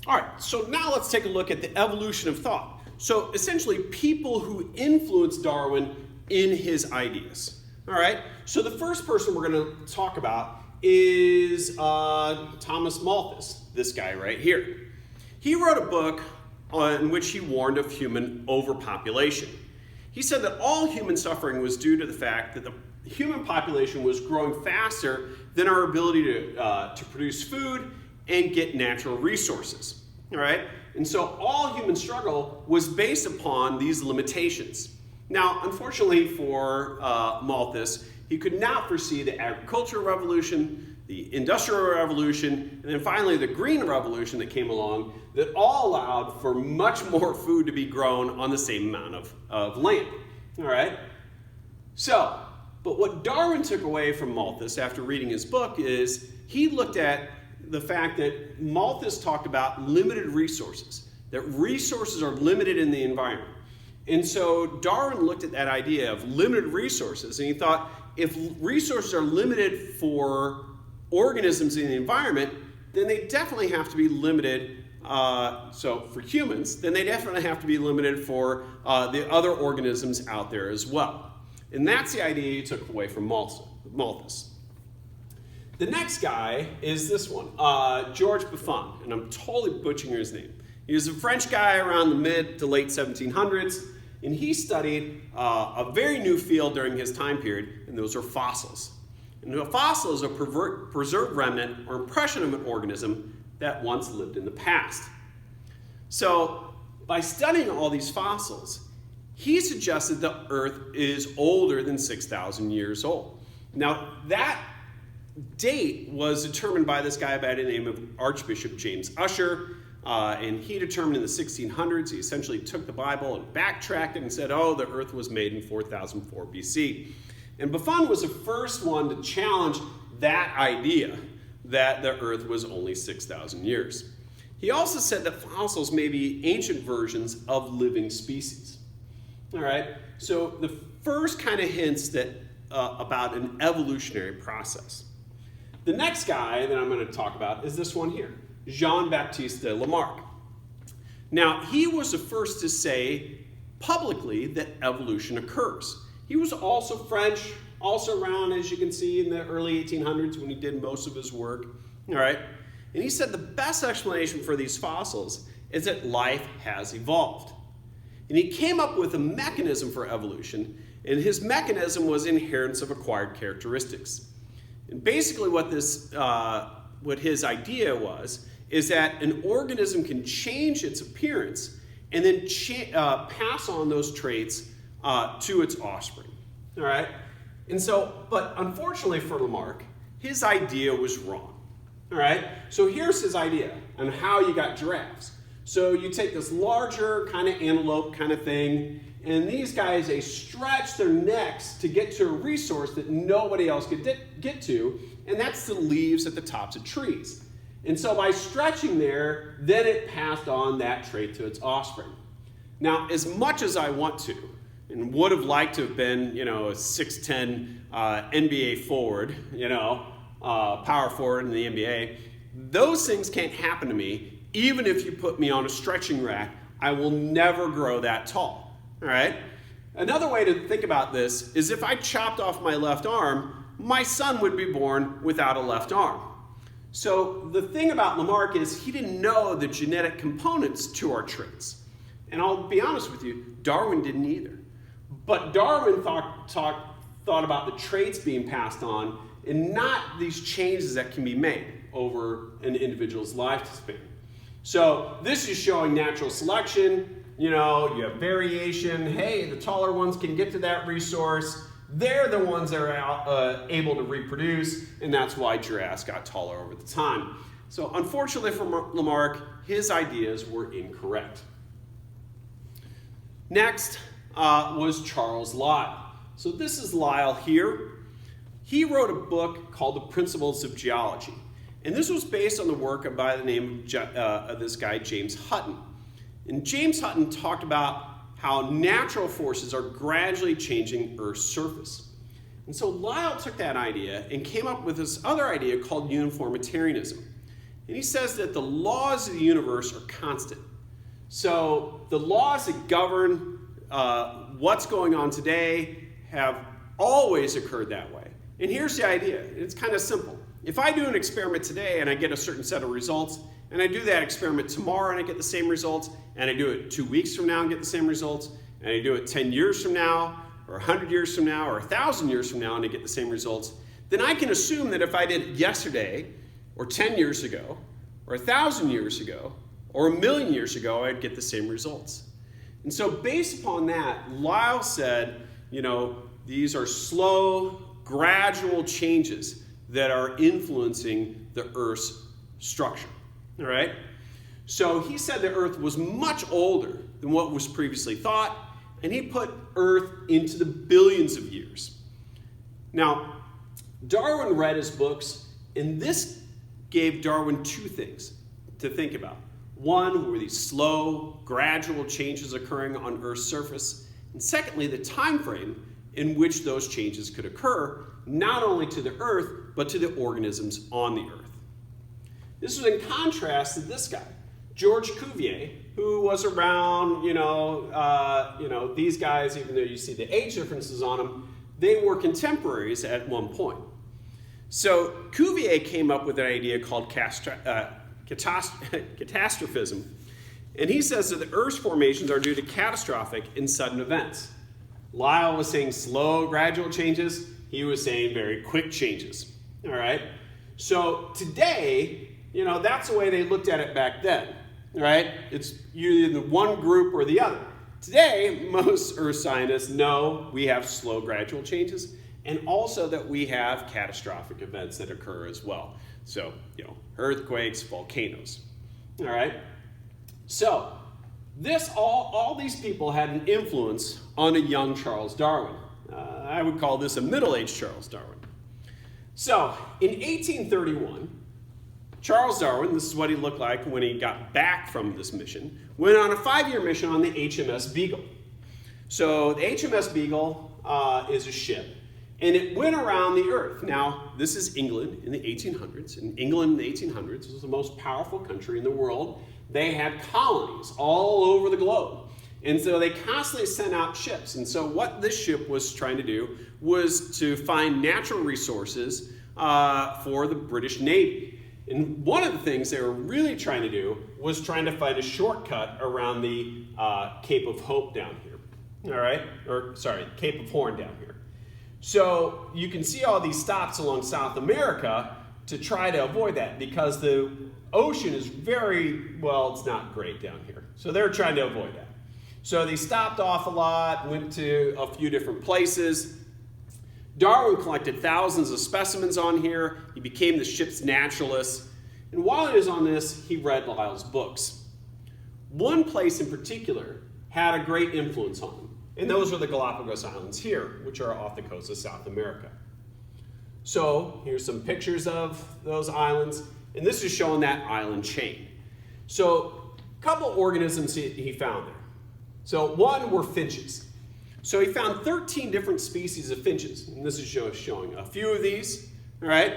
All right, so now let's take a look at the evolution of thought. So essentially, people who influenced Darwin in his ideas. All right, so the first person we're going to talk about is Thomas Malthus, this guy right here. He wrote a book in which he warned of human overpopulation. He said that all human suffering was due to the fact that the human population was growing faster than our ability to produce food and get natural resources. All right? And so all human struggle was based upon these limitations. Now, unfortunately for Malthus, he could not foresee the agricultural revolution, the industrial revolution, and then finally the green revolution that came along that all allowed for much more food to be grown on the same amount of land. All right? So, but what Darwin took away from Malthus after reading his book is he looked at the fact that Malthus talked about limited resources, that resources are limited in the environment. And so Darwin looked at that idea of limited resources, and he thought if resources are limited for organisms in the environment, then they definitely have to be limited. So for humans, then they definitely have to be limited for the other organisms out there as well. And that's the idea he took away from Malthus. The next guy is this one, George Buffone, and I'm totally butchering his name. He was a French guy around the mid to late 1700s, and he studied a very new field during his time period, and those are fossils. And a fossil is a preserved remnant or impression of an organism that once lived in the past. So by studying all these fossils, he suggested the Earth is older than 6,000 years old. Now that date was determined by this guy by the name of Archbishop James Ussher, and he determined in the 1600s, he essentially took the Bible and backtracked it and said, oh, the Earth was made in 4004 BC. And Buffon was the first one to challenge that idea that the Earth was only 6,000 years. He also said that fossils may be ancient versions of living species. All right, so the first kind of hints that about an evolutionary process. The next guy that I'm going to talk about is this one here, Jean-Baptiste Lamarck. Now, he was the first to say publicly that evolution occurs. He was also French, also around, as you can see, in the early 1800s when he did most of his work. All right, and he said the best explanation for these fossils is that life has evolved. And he came up with a mechanism for evolution, and his mechanism was inheritance of acquired characteristics. And basically what his idea was is that an organism can change its appearance and then pass on those traits to its offspring. All right? And so, but unfortunately for Lamarck, his idea was wrong. All right? So here's his idea on how you got giraffes. So you take this larger kind of antelope kind of thing, and these guys, they stretch their necks to get to a resource that nobody else could get to, and that's the leaves at the tops of trees. And so by stretching there, then it passed on that trait to its offspring. Now, as much as I want to, and would have liked to have been, a 6'10" NBA forward, power forward in the NBA, those things can't happen to me. Even if you put me on a stretching rack, I will never grow that tall. All right? Another way to think about this is if I chopped off my left arm, my son would be born without a left arm. So the thing about Lamarck is he didn't know the genetic components to our traits. And I'll be honest with you, Darwin didn't either. But Darwin thought about the traits being passed on and not these changes that can be made over an individual's lifespan. So this is showing natural selection. You have variation. Hey, the taller ones can get to that resource. They're the ones that are able to reproduce, and that's why giraffes got taller over the time. So unfortunately for Lamarck, his ideas were incorrect. Next was Charles Lyell. So this is Lyell here. He wrote a book called The Principles of Geology. And this was based on the work by the name of this guy, James Hutton. And James Hutton talked about how natural forces are gradually changing Earth's surface. And so Lyell took that idea and came up with this other idea called uniformitarianism. And he says that the laws of the universe are constant. So the laws that govern what's going on today have always occurred that way. And here's the idea. It's kind of simple. If I do an experiment today and I get a certain set of results, and I do that experiment tomorrow and I get the same results, and I do it 2 weeks from now and get the same results, and I do it 10 years from now, or 100 years from now, or 1,000 years from now and I get the same results, then I can assume that if I did it yesterday, or 10 years ago, or 1,000 years ago, or 1,000,000 years ago, I'd get the same results. And so based upon that, Lyle said, these are slow, gradual changes that are influencing the Earth's structure. All right? So he said the Earth was much older than what was previously thought, and he put Earth into the billions of years. Now, Darwin read his books, and this gave Darwin two things to think about. One were these slow, gradual changes occurring on Earth's surface, and secondly, the time frame in which those changes could occur, not only to the Earth, but to the organisms on the Earth. This was in contrast to this guy, George Cuvier, who was around, these guys, even though you see the age differences on them, they were contemporaries at one point. So Cuvier came up with an idea called catastrophism, and he says that the Earth's formations are due to catastrophic and sudden events. Lyle was saying slow, gradual changes. He was saying very quick changes. All right? So today, that's the way they looked at it back then. Right? It's either the one group or the other. Today, most Earth scientists know we have slow, gradual changes, and also that we have catastrophic events that occur as well. So, earthquakes, volcanoes. All right? So, all these people had an influence on a young Charles Darwin. I would call this a middle-aged Charles Darwin. So, in 1831, Charles Darwin, this is what he looked like when he got back from this mission, went on a 5-year mission on the HMS Beagle. So, the HMS Beagle is a ship, and it went around the Earth. Now, this is England in the 1800s. And England in the 1800s was the most powerful country in the world. They had colonies all over the globe. And so they constantly sent out ships. And so what this ship was trying to do was to find natural resources for the British Navy. And one of the things they were really trying to do was trying to find a shortcut around the Cape of Hope down here. All right? Cape of Horn down here. So you can see all these stops along South America to try to avoid that because the ocean is it's not great down here. So they're trying to avoid that. So they stopped off a lot, went to a few different places. Darwin collected thousands of specimens on here. He became the ship's naturalist. And while he was on this, he read Lyell's books. One place in particular had a great influence on him. And those are the Galapagos Islands here, which are off the coast of South America. So here's some pictures of those islands. And this is showing that island chain. So a couple organisms he found there. So one were finches. So he found 13 different species of finches. And this is showing a few of these. All right?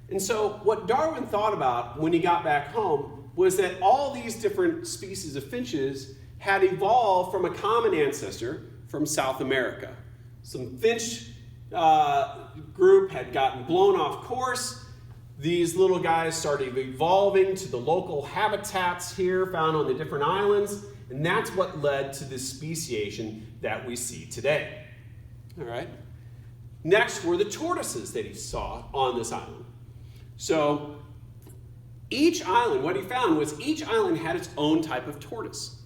And so what Darwin thought about when he got back home was that all these different species of finches had evolved from a common ancestor from South America. Some finch group had gotten blown off course. These little guys started evolving to the local habitats here found on the different islands, and that's what led to this speciation that we see today. All right. Next were the tortoises that he saw on this island. So each island, what he found was each island had its own type of tortoise.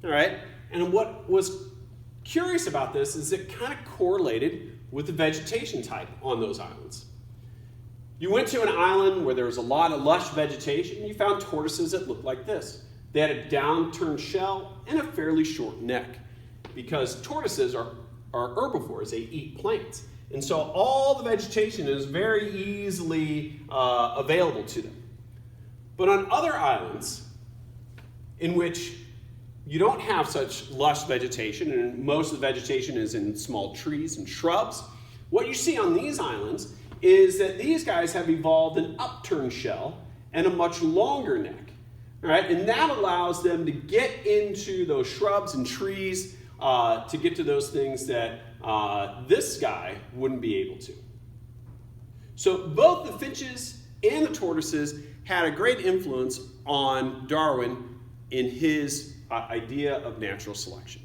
All right. And what was curious about this is it kind of correlated with the vegetation type on those islands. You went to an island where there was a lot of lush vegetation, and you found tortoises that looked like this. They had a downturned shell and a fairly short neck, because tortoises are herbivores. They eat plants. And so all the vegetation is very easily available to them. But on other islands, in which you don't have such lush vegetation, and most of the vegetation is in small trees and shrubs, what you see on these islands is that these guys have evolved an upturned shell and a much longer neck. All right, and that allows them to get into those shrubs and trees to get to those things that this guy wouldn't be able to. So both the finches and the tortoises had a great influence on Darwin in his idea of natural selection.